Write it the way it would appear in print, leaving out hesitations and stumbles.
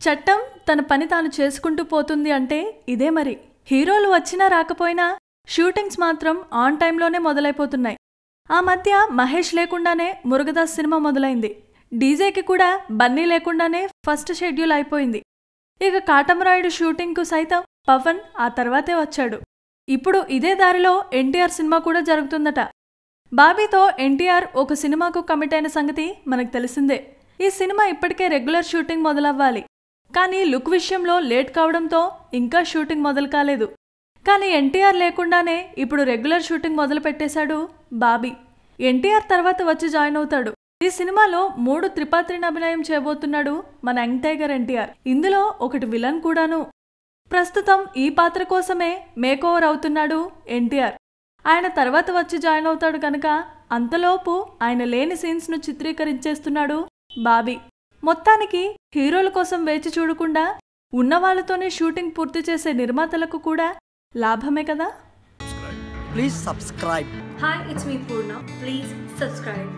చట్టం తన పని తాను చేసుకుంటూ పోతుంది అంటే ఇదే మరి. హీరోలు వచ్చినా రాకపోయినా షూటింగ్స్ మాత్రం ఆన్ టైంలోనే మొదలైపోతున్నాయి. ఆ మధ్య మహేష్ లేకుండానే మురుగదాస్ సినిమా మొదలైంది. డీజేకి కూడా బన్నీ లేకుండానే ఫస్ట్ షెడ్యూల్ అయిపోయింది. ఇక కాటమరాయుడు షూటింగ్కు సైతం పవన్ ఆ తర్వాతే వచ్చాడు. ఇప్పుడు ఇదే దారిలో ఎన్టీఆర్ సినిమా కూడా జరుగుతుందట. బాబీతో ఎన్టీఆర్ ఒక సినిమాకు కమిట్ అయిన సంగతి మనకు తెలిసిందే. ఈ సినిమా ఇప్పటికే రెగ్యులర్ షూటింగ్ మొదలవ్వాలి. కానీ లుక్ విషయంలో లేట్ కావడంతో ఇంకా షూటింగ్ మొదలు కాలేదు. కానీ ఎన్టీఆర్ లేకుండానే ఇప్పుడు రెగ్యులర్ షూటింగ్ మొదలు పెట్టేశాడు బాబీ. ఎన్టీఆర్ తర్వాత వచ్చి జాయిన్ అవుతాడు. ఈ సినిమాలో 3 త్రిపాత్రిని అభినయం చేయబోతున్నాడు మన యంగ్ టైగర్ ఎన్టీఆర్. ఇందులో ఒకటి విలన్ కూడాను. ప్రస్తుతం ఈ పాత్ర కోసమే మేకోవర్ అవుతున్నాడు ఎన్టీఆర్. ఆయన తర్వాత వచ్చి జాయిన్ అవుతాడు కనుక అంతలోపు ఆయన లేని సీన్స్ను చిత్రీకరించేస్తున్నాడు బాబీ. మొత్తానికి హీరోల కోసం వేచి చూడకుండా ఉన్నవాళ్లతోనే షూటింగ్ పూర్తి చేసే నిర్మాతలకు కూడా లాభమే కదా. Please subscribe. Hi, it's me Purna. Please subscribe.